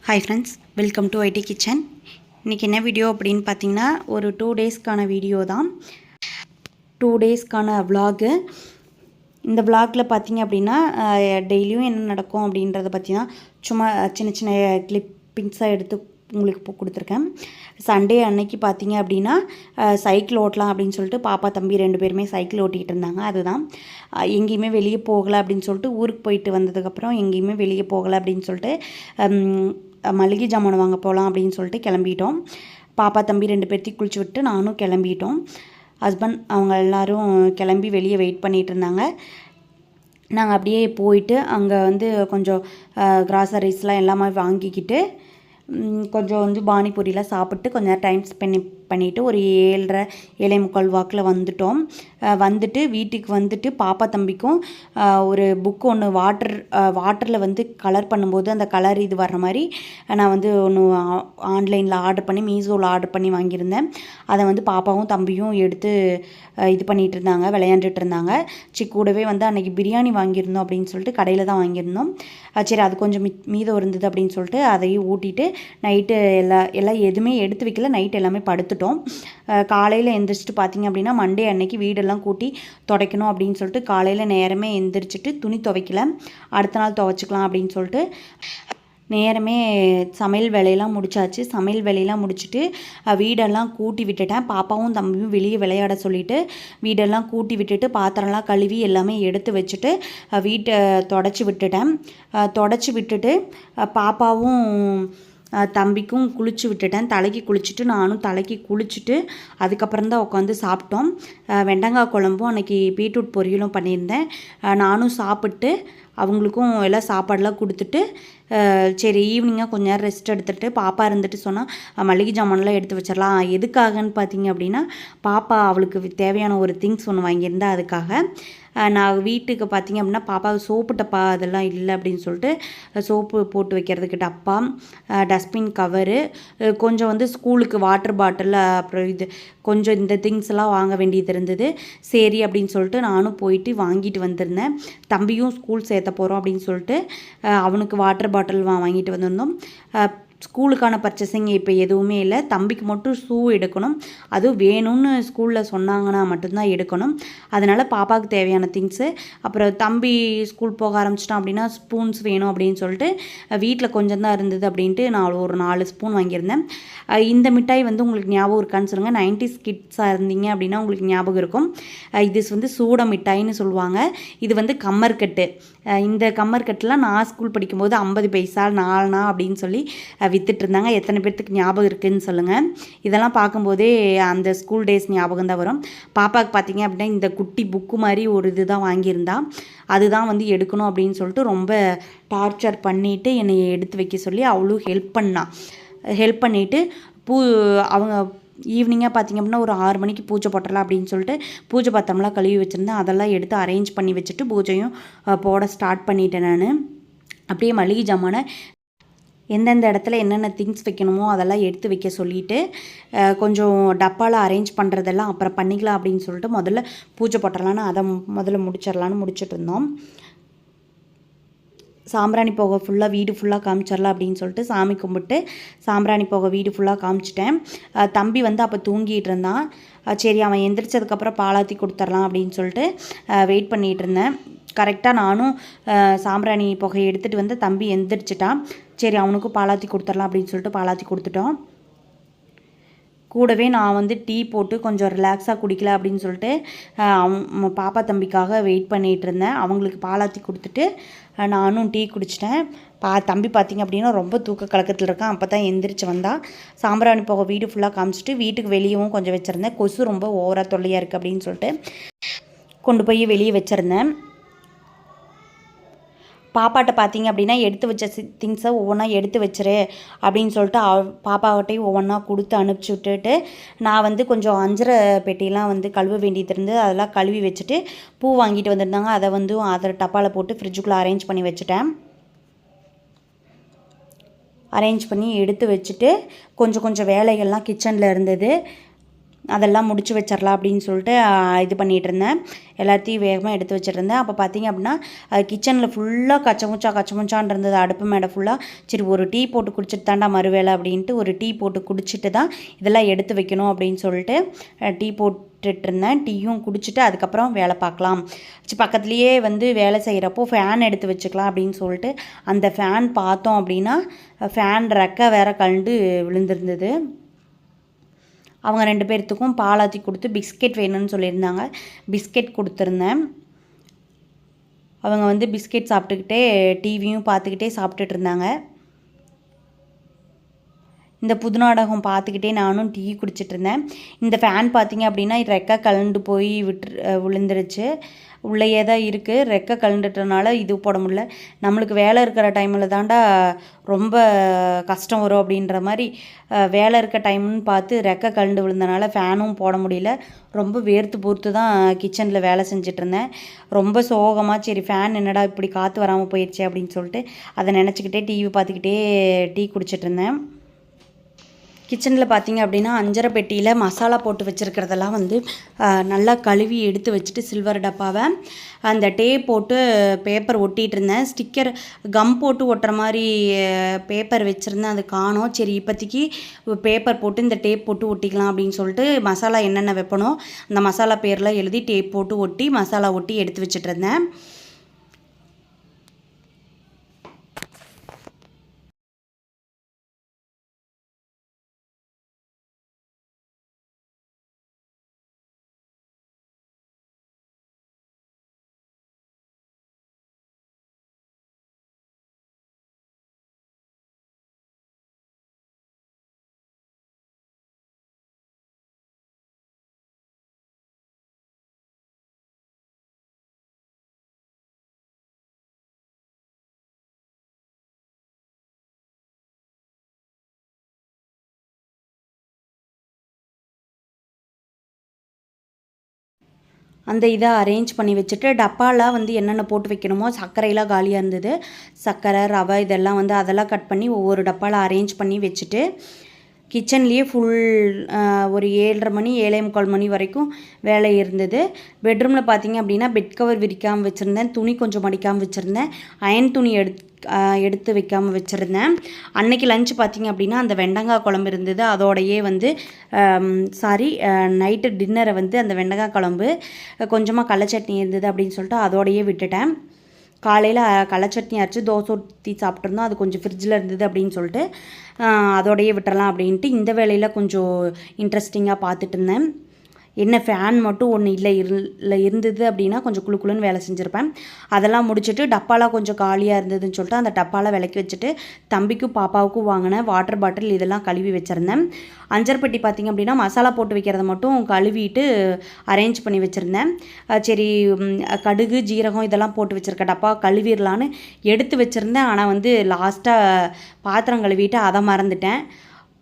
Hi friends, welcome to ID kitchen. இன்றைக்கி என்ன video அப்படின்னு பார்த்தீங்கன்னா, ஒரு 2 டேஸ்க்கான வீடியோ தான். 2 டேஸ்க்கான விலாகு. இந்த விலாகில் பார்த்தீங்க அப்படின்னா டெய்லியும் என்ன நடக்கும் அப்படின்றத பற்றி தான் சும்மா சின்ன சின்ன கிளிப்பிங்ஸாக எடுத்து உங்களுக்கு கொடுத்துருக்கேன். சண்டே அன்னைக்கு பார்த்தீங்க அப்படின்னா சைக்கிள் ஓட்டலாம் அப்படின்னு சொல்லிட்டு பாப்பா தம்பி 2 பேருமே சைக்கிள் ஓட்டிகிட்டு இருந்தாங்க. அதுதான் எங்கேயுமே வெளியே போகலை அப்படின்னு சொல்லிட்டு ஊருக்கு போயிட்டு வந்ததுக்கப்புறம் எங்கேயுமே வெளியே போகலை அப்படின்னு சொல்லிட்டு மளிகை ஜாமான் வாங்க போகலாம் அப்படின்னு சொல்லிட்டு கிளம்பிட்டோம். பாப்பா தம்பி 2 பேர்த்தையும் குளிச்சு விட்டு நானும் கிளம்பிட்டோம். ஹஸ்பண்ட் அவங்க எல்லோரும் கிளம்பி வெளியே வெயிட் பண்ணிகிட்டு இருந்தாங்க. நாங்கள் அப்படியே போயிட்டு அங்கே வந்து கொஞ்சம் கிராசரிஸ்லாம் எல்லாமே வாங்கிக்கிட்டு கொஞ்சம் வந்து பானிபூரிலாம் சாப்பிட்டு கொஞ்சம் நேரம் டைம் ஸ்பெண்ட் பண்ணிவிட்டு ஒரு 7:30 7:45 வாக்கில் வந்துட்டோம். வந்துட்டு வீட்டுக்கு வந்துட்டு பாப்பா தம்பிக்கும் ஒரு புக்கு ஒன்று வாட்டரில் வந்து கலர் பண்ணும்போது அந்த கலர் இது வர்ற மாதிரி நான் வந்து ஒன்று ஆன்லைனில் ஆர்டர் பண்ணி மீஷோவில் ஆர்டர் பண்ணி வாங்கியிருந்தேன். அதை வந்து பாப்பாவும் தம்பியும் எடுத்து இது பண்ணிகிட்டு இருந்தாங்க, விளையாண்டுட்டு இருந்தாங்க. கூடவே வந்து அன்றைக்கி பிரியாணி வாங்கியிருந்தோம் அப்படின்னு சொல்லிட்டு கடையில் தான் வாங்கியிருந்தோம். சரி, அது கொஞ்சம் மீதம் இருந்தது அப்படின்னு சொல்லிட்டு அதையும் ஊட்டிட்டு நைட்டு எல்லாம் எதுவுமே எடுத்து வைக்கல. நைட்டு எல்லாமே படுத்துட்டோம். காலையில் எந்திரிச்சிட்டு பார்த்திங்க அப்படின்னா மண்டே அன்னைக்கு வீடெல்லாம் கூட்டி துடைக்கணும் அப்படின்னு சொல்லிட்டு காலையில் நேரமே எந்திரிச்சிட்டு துணி துவைக்கல, அடுத்த நாள் துவைச்சிக்கலாம் அப்படின்னு சொல்லிட்டு நேரமே சமையல் வேலையெல்லாம் முடிச்சாச்சு. சமையல் வேலையெல்லாம் முடிச்சுட்டு வீடெல்லாம் கூட்டி விட்டுட்டேன். பாப்பாவும் தம்பியும் வெளியே விளையாட சொல்லிவிட்டு வீடெல்லாம் கூட்டி விட்டுட்டு பாத்திரம்லாம் கழுவி எல்லாமே எடுத்து வச்சுட்டு வீட்டை தொடச்சி விட்டுட்டு பாப்பாவும் தம்பிக்கும் குளிச்சு விட்டுட்டேன். தலைக்கு குளிச்சுட்டு நானும் தலைக்கு குளிச்சுட்டு அதுக்கப்புறம் தான் உட்காந்து சாப்பிட்டோம். வெண்டங்காய் குழம்பும் அன்றைக்கி பீட்ரூட் பொரியலும் பண்ணியிருந்தேன். நானும் சாப்பிட்டு அவங்களுக்கும் எல்லாம் சாப்பாடெலாம் கொடுத்துட்டு சரி ஈவினிங்காக கொஞ்சம் நேரம் ரெஸ்ட் எடுத்துகிட்டு பாப்பா இருந்துட்டு சொன்னால் மளிகை ஜாமான்லாம் எடுத்து வச்சிடலாம். எதுக்காகன்னு பார்த்தீங்க அப்படின்னா பாப்பா அவளுக்கு தேவையான ஒரு திங்ஸ் ஒன்று வாங்கியிருந்தா அதுக்காக. நான் வீட்டுக்கு பார்த்திங்க அப்படின்னா பாப்பாவுக்கு சோப்பு டப்பா அதெல்லாம் இல்லை அப்படின்னு சொல்லிட்டு சோப்பு போட்டு வைக்கிறதுக்கு டப்பா, டஸ்ட்பின் கவரு, கொஞ்சம் வந்து ஸ்கூலுக்கு வாட்டர் பாட்டில், அப்புறம் இது கொஞ்சம் இந்த திங்ஸ் எல்லாம் வாங்க வேண்டியது இருந்தது. சரி அப்படின்னு சொல்லிட்டு நானும் போயிட்டு வாங்கிட்டு வந்திருந்தேன். தம்பியும் ஸ்கூல் சேர்த்த போகிறோம் அப்படின்னு சொல்லிட்டு அவனுக்கு வாட்டர் பாட்டில் வாங்கிட்டு வந்திருந்தோம். ஸ்கூலுக்கான பர்ச்சேசிங் இப்போ எதுவுமே இல்லை. தம்பிக்கு மட்டும் ஷூ எடுக்கணும், அதுவும் வேணும்னு ஸ்கூலில் சொன்னாங்கன்னா மட்டும்தான் எடுக்கணும். அதனால் பாப்பாவுக்கு தேவையான திங்ஸு, அப்புறம் தம்பி ஸ்கூல் போக ஆரம்பிச்சிட்டான் அப்படின்னா ஸ்பூன்ஸ் வேணும் அப்படின்னு சொல்லிட்டு வீட்டில் கொஞ்சம் தான் இருந்தது அப்படின்ட்டு நான் ஒரு 4 ஸ்பூன் வாங்கியிருந்தேன். இந்த மிட்டாய் வந்து உங்களுக்கு ஞாபகம் இருக்கான்னு சொல்லுங்கள். 90s கிட்ஸாக இருந்தீங்க அப்படின்னா உங்களுக்கு ஞாபகம் இருக்கும். இது வந்து சூட மிட்டாய்னு சொல்லுவாங்க. இது வந்து கம்மர்கட்டு. இந்த கம்மர்கட்டுலாம் நான் ஸ்கூல் படிக்கும்போது 50 பைசா 4 அப்படின்னு சொல்லி வித்துட்டு இருந்தாங்க. எத்தனை பேர்த்துக்கு ஞாபகம் இருக்குதுன்னு சொல்லுங்கள். இதெல்லாம் பார்க்கும்போதே அந்த ஸ்கூல் டேஸ் ஞாபகம் தான் வரும். பாப்பாவுக்கு பார்த்தீங்க அப்படின்னா இந்த குட்டி புக்கு மாதிரி ஒரு இது தான் வாங்கியிருந்தா. அதுதான் வந்து எடுக்கணும் அப்படின்னு சொல்லிட்டு ரொம்ப டார்ச்சர் பண்ணிவிட்டு என்னை எடுத்து வைக்க சொல்லி அவளும் ஹெல்ப் பண்ணிவிட்டு அவங்க ஈவினிங்காக பார்த்திங்க அப்படின்னா ஒரு 6 மணிக்கு பூஜை போட்டுடலாம் அப்படின்னு சொல்லிட்டு பூஜை பத்திரம்லாம் கழுவி வச்சுருந்தேன். அதெல்லாம் எடுத்து அரேஞ்ச் பண்ணி வச்சுட்டு பூஜையும் போட ஸ்டார்ட் பண்ணிட்டேன். நான் அப்படியே மளிகை ஜாமான எந்தெந்த இடத்துல என்னென்ன திங்ஸ் வைக்கணுமோ அதெல்லாம் எடுத்து வைக்க சொல்லிவிட்டு கொஞ்சம் டப்பாவில் அரேஞ்ச் பண்ணுறதெல்லாம் அப்புறம் பண்ணிக்கலாம் அப்படின்னு சொல்லிட்டு முதல்ல பூஜை போட்டுடலான்னு அதை முதல்ல முடிச்சிட்டு இருந்தோம். சாம்பிராணி போக ஃபுல்லாக வீடு ஃபுல்லாக காமிச்சிடலாம் அப்படின்னு சொல்லிட்டு சாமி கும்பிட்டு சாம்பிராணி போக வீடு ஃபுல்லாக காமிச்சிட்டேன். தம்பி வந்து அப்போ தூங்கிட்டு இருந்தான். சரி அவன் எந்திரிச்சதுக்கப்புறம் பாலாத்தி கொடுத்துர்லாம் அப்படின்னு சொல்லிட்டு வெயிட் பண்ணிகிட்டு இருந்தேன். கரெக்டாக நானும் சாம்பிராணி புகையை எடுத்துகிட்டு வந்து தம்பி எந்திரிச்சிட்டான். சரி அவனுக்கும் பாலாத்தி கொடுத்துர்லாம் அப்படின்னு சொல்லிட்டு பாலாத்தி கொடுத்துட்டோம். கூடவே நான் வந்து டீ போட்டு கொஞ்சம் ரிலாக்ஸாக குடிக்கல அப்படின்னு சொல்லிட்டு பாப்பா தம்பிக்காக வெயிட் பண்ணிகிட்டு இருந்தேன். அவங்களுக்கு பாலாத்தி கொடுத்துட்டு நானும் டீ குடிச்சிட்டேன். தம்பி பார்த்திங்க அப்படின்னா ரொம்ப தூக்க கலக்கத்தில் இருக்கான். அப்போ தான் எந்திரிச்சு வந்தான். சாம்பிராணி போக வீடு ஃபுல்லாக காமிச்சிட்டு வீட்டுக்கு வெளியவும் கொஞ்சம் வச்சுருந்தேன். கொசு ரொம்ப ஓவராக தொல்லையாக இருக்குது அப்படின்னு சொல்லிட்டு கொண்டு போய் வெளியே வச்சுருந்தேன். பாப்பாட்ட பார்த்திங்க அப்படின்னா எடுத்து வச்ச திங்ஸை ஒவ்வொன்றா எடுத்து வச்சிரு அப்படின்னு சொல்லிட்டு பாப்பாவட்டையும் ஒவ்வொன்றா கொடுத்து அனுப்பிச்சி விட்டுட்டு நான் வந்து கொஞ்சம் அஞ்சரை பெட்டிலாம் வந்து கழுவ வேண்டியது இருந்து அதெல்லாம் கழுவி வச்சுட்டு பூ வாங்கிட்டு வந்திருந்தாங்க. அதை வந்து அதில் டப்பாவில் போட்டு ஃப்ரிட்ஜுக்குள்ளே அரேஞ்ச் பண்ணி வச்சுட்டேன். அரேஞ்ச் பண்ணி எடுத்து வச்சுட்டு கொஞ்சம் வேலைகள்லாம் கிச்சனில் இருந்தது. அதெல்லாம் முடிச்சு வச்சிடலாம் அப்படின்னு சொல்லிட்டு இது பண்ணிகிட்டு இருந்தேன். எல்லாத்தையும் வேகமாக எடுத்து வச்சுருந்தேன். அப்போ பார்த்திங்க அப்படின்னா கிச்சனில் ஃபுல்லாக கச்சமுச்சான் இருந்தது, அடுப்பு மேடை ஃபுல்லாக. சரி ஒரு டீ போட்டு குடிச்சிட்டு தாண்டா மறுவேளை அப்படின்ட்டு ஒரு டீ போட்டு குடிச்சிட்டு தான் இதெல்லாம் எடுத்து வைக்கணும் அப்படின்னு சொல்லிட்டு டீ போட்டுட்ருந்தேன். டீயும் குடிச்சிட்டு அதுக்கப்புறம் வேலை பார்க்கலாம். பக்கத்துலேயே வந்து வேலை செய்கிறப்போ ஃபேன் எடுத்து வச்சுக்கலாம் அப்படின்னு சொல்லிட்டு அந்த ஃபேன் பார்த்தோம் அப்படின்னா ஃபேன் ரெக்கை வேற கழண்டு விழுந்திருந்தது. அவங்க 2 பேர்த்துக்கும் பாலாத்தி கொடுத்து பிஸ்கெட் வேணும்னு சொல்லியிருந்தாங்க. பிஸ்கெட் கொடுத்துருந்தேன். அவங்க வந்து பிஸ்கெட் சாப்பிட்டுக்கிட்டே டிவியும் பார்த்துக்கிட்டே சாப்பிட்டுட்டு இருந்தாங்க. இந்த புது நாடகம் பார்த்துக்கிட்டே நானும் டீ குடிச்சிட்டு இருந்தேன். இந்த ஃபேன் பார்த்திங்க அப்படின்னா ரெக்கை கழண்டு போய் விழுந்துருச்சு. உள்ளேயே தான் இருக்குது. ரெக்கை கழண்டுட்டனால இது போட முடியல. நம்மளுக்கு வேலை இருக்கிற டைமில் தாண்டா ரொம்ப கஷ்டம் வரும் அப்படின்ற மாதிரி வேலை இருக்க டைம்னு பார்த்து ரெக்கை கழண்டு விழுந்தனால ஃபேனும் போட முடியல. ரொம்ப வேர்த்து பொறுத்து தான் கிச்சனில் வேலை செஞ்சிட்ருந்தேன். ரொம்ப சோகமாக சரி ஃபேன் என்னடா இப்படி காற்று வராமல் போயிடுச்சு அப்படின்னு சொல்லிட்டு அதை நினச்சிக்கிட்டே டிவி பார்த்துக்கிட்டே டீ குடிச்சிட்ருந்தேன். கிச்சனில் பார்த்திங்க அப்படின்னா அஞ்சரை பெட்டியில் மசாலா போட்டு வச்சுருக்கிறதெல்லாம் வந்து நல்லா கழுவி எடுத்து வச்சுட்டு சில்வர் டப்பாவை அந்த டேப் போட்டு பேப்பர் ஒட்டிகிட்டு இருந்தேன். ஸ்டிக்கர் கம் போட்டு ஒட்டுற மாதிரி பேப்பர் வச்சுருந்தேன், அது காணோம். சரி இப்போதைக்கு பேப்பர் போட்டு இந்த டேப் போட்டு ஒட்டிக்கலாம் அப்படின்னு சொல்லிட்டு மசாலா என்னென்ன வைப்பனோ அந்த மசாலா பேரில் எழுதி டேப் போட்டு ஒட்டி மசாலா ஒட்டி எடுத்து வச்சுட்டு இருந்தேன். அந்த இதை அரேஞ்ச் பண்ணி வச்சுட்டு டப்பாலாம் வந்து என்னென்ன போட்டு வைக்கணுமோ சர்க்கரையெல்லாம் காலியாக இருந்தது. சர்க்கரை, ரவை இதெல்லாம் வந்து அதெல்லாம் கட் பண்ணி ஒவ்வொரு டப்பாவில் அரேஞ்ச் பண்ணி வச்சுட்டு கிச்சன்லேயே ஃபுல் ஒரு 7:30 மணி 7:45 மணி வரைக்கும் வேலை இருந்தது. பெட்ரூமில் பார்த்திங்க அப்படின்னா பெட் கவர் விரிக்காமல் வச்சுருந்தேன். துணி கொஞ்சம் மடிக்காமல் வச்சுருந்தேன். அயன் துணி எடுத்து வைக்காமல் வச்சுருந்தேன். அன்றைக்கி லஞ்ச் பார்த்திங்க அப்படின்னா அந்த வெண்டங்காய் குழம்பு இருந்தது. அதோடையே வந்து நைட்டு டின்னரை வந்து அந்த வெண்டங்காய் குழம்பு கொஞ்சமாக கடலை சட்னி இருந்தது அப்படின்னு சொல்லிட்டு அதோடையே விட்டுட்டேன். காலையில் கடலை சட்னி அரைச்சி தோசை ஊற்றி சாப்பிட்ருந்தோம். அது கொஞ்சம் ஃப்ரிட்ஜில் இருந்தது அப்படின்னு சொல்லிட்டு அதோடையே விட்டுறலாம் அப்படின்ட்டு இந்த வேலையில் கொஞ்சம் இன்ட்ரெஸ்டிங்காக பார்த்துட்டு இருந்தேன். என்ன ஃபேன் மட்டும் ஒன்று இருந்தது அப்படின்னா கொஞ்சம் குளுன்னு வேலை செஞ்சுருப்பேன். அதெல்லாம் முடிச்சுட்டு டப்பாலாம் கொஞ்சம் காலியாக இருந்ததுன்னு சொல்லிட்டு அந்த டப்பாலாம் விளக்கி வச்சுட்டு தம்பிக்கும் பாப்பாவுக்கும் வாங்கினேன் வாட்டர் பாட்டில் இதெல்லாம் கழுவி வச்சுருந்தேன். அஞ்சரைப்பெட்டி பார்த்திங்க அப்படின்னா மசாலா போட்டு வைக்கிறத மட்டும் கழுவிட்டு அரேஞ்ச் பண்ணி வச்சுருந்தேன். சரி கடுகு ஜீரகம் இதெல்லாம் போட்டு வச்சுருக்க டப்பா கழுவிடலான்னு எடுத்து வச்சுருந்தேன். ஆனால் வந்து லாஸ்ட்டாக பாத்திரம் கழுவிட்டு அதை மறந்துட்டேன்.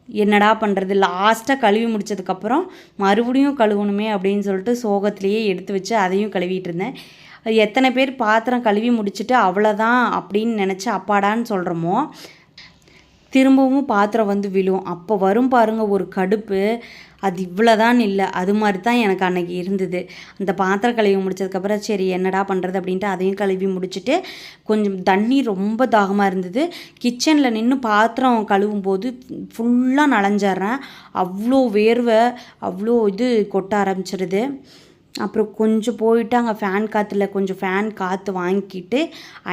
என்னடா பண்ணுறது, லாஸ்ட்டாக கழுவி முடித்ததுக்கப்புறம் மறுபடியும் கழுவணுமே அப்படின்னு சொல்லிட்டு சோகத்திலேயே எடுத்து வச்சு அதையும் கழுவிட்டு இருந்தேன். எத்தனை பேர் பாத்திரம் கழுவி முடிச்சுட்டு அவ்வளோதான் அப்படின்னு நினச்சி அப்பாடான்னு சொல்கிறோமோ திரும்பவும் பாத்திரம் வந்து விழும். அப்போ வரும் பாருங்கள் ஒரு கடுப்பு. அது இவ்வளோதான் இல்லை, அது மாதிரி தான் எனக்கு அன்றைக்கி இருந்தது. அந்த பாத்திரம் கழுவி முடித்ததுக்கப்புறம் சரி என்னடா பண்ணுறது அப்படின்ட்டு அதையும் கழுவி முடிச்சுட்டு கொஞ்சம் தண்ணி ரொம்ப தாகமாக இருந்தது. கிச்சனில் நின்று பாத்திரம் கழுவும் போது ஃபுல்லாக நனைஞ்சிட்றேன். அவ்வளோ வேர்வை அவ்வளோ இது கொட்ட ஆரம்பிச்சிருது. அப்புறம் கொஞ்சம் போயிட்டு அங்கே ஃபேன் காற்று வாங்கிக்கிட்டு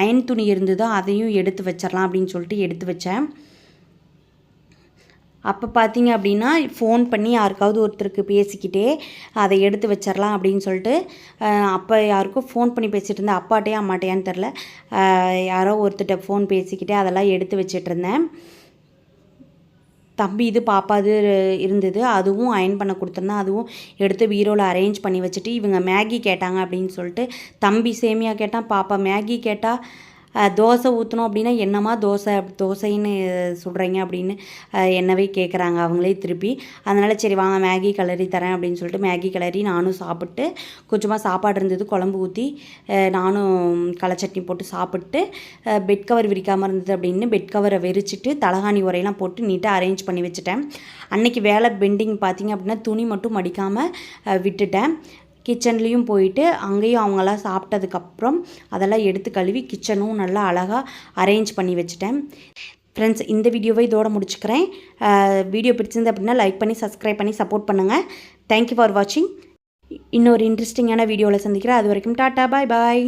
அயன் துணி இருந்ததோ அதையும் எடுத்து வச்சிடலாம் அப்படின்னு சொல்லிட்டு எடுத்து வச்சேன். அப்போ பார்த்திங்க அப்படின்னா ஃபோன் பண்ணி யாருக்காவது ஒருத்தருக்கு பேசிக்கிட்டே அதை எடுத்து வச்சிடலாம் அப்படின்னு சொல்லிட்டு அப்போ யாருக்கும் ஃபோன் பண்ணி பேசிகிட்டு இருந்தேன். அப்பாட்டையா அம்மாட்டையான்னு தெரில, யாரோ ஒருத்தர்கிட்ட ஃபோன் பேசிக்கிட்டே அதெல்லாம் எடுத்து வச்சிட்டு இருந்தேன். தம்பி இது பாப்பா இது இருந்தது, அதுவும் அயன் பண்ண கொடுத்துருந்தேன். அதுவும் எடுத்து பீரோவில் அரேஞ்ச் பண்ணி வச்சுட்டு இவங்க மேகி கேட்டாங்க அப்படின்னு சொல்லிட்டு தம்பி சேமியா கேட்டான், பாப்பா மேகி கேட்டால் தோசை ஊற்றணும் அப்படின்னா என்னம்மா தோசைன்னு சொல்கிறீங்க அப்படின்னு என்னவே கேட்குறாங்க அவங்களே திருப்பி. அதனால் சரி வாங்க மேகி கிளறி தரேன் அப்படின்னு சொல்லிட்டு மேகி கிளறி நானும் சாப்பிட்டு, கொஞ்சமாக சாப்பாடு இருந்தது குழம்பு ஊற்றி நானும் கடலை சட்னி போட்டு சாப்பிட்டு, பெட் கவர் விரிக்காமல் இருந்தது அப்படின்னு பெட் கவரை விரிச்சிட்டு தலகாணி உரையெல்லாம் போட்டு நீட்டாக அரேஞ்ச் பண்ணி வச்சுட்டேன். அன்றைக்கி வேலை பெண்டிங் பார்த்திங்க அப்படின்னா துணி மட்டும் மடிக்காமல் விட்டுட்டேன். கிச்சன்லேயும் போயிட்டு அங்கேயும் அவங்களாம் சாப்பிட்டதுக்கப்புறம் அதெல்லாம் எடுத்து கழுவி கிச்சனும் நல்லா அழகாக அரேஞ்ச் பண்ணி வச்சுட்டேன். ஃப்ரெண்ட்ஸ், இந்த வீடியோவை இதோடு முடிச்சுக்கிறேன். வீடியோ பிடிச்சிருந்து அப்படின்னா லைக் பண்ணி சப்ஸ்கிரைப் பண்ணி சப்போர்ட் பண்ணுங்கள். தேங்க்யூ ஃபார் வாட்சிங். இன்னொரு இன்ட்ரெஸ்டிங்கான வீடியோவில் சந்திக்கிறேன். அது வரைக்கும் டாட்டா, பாய் பாய்.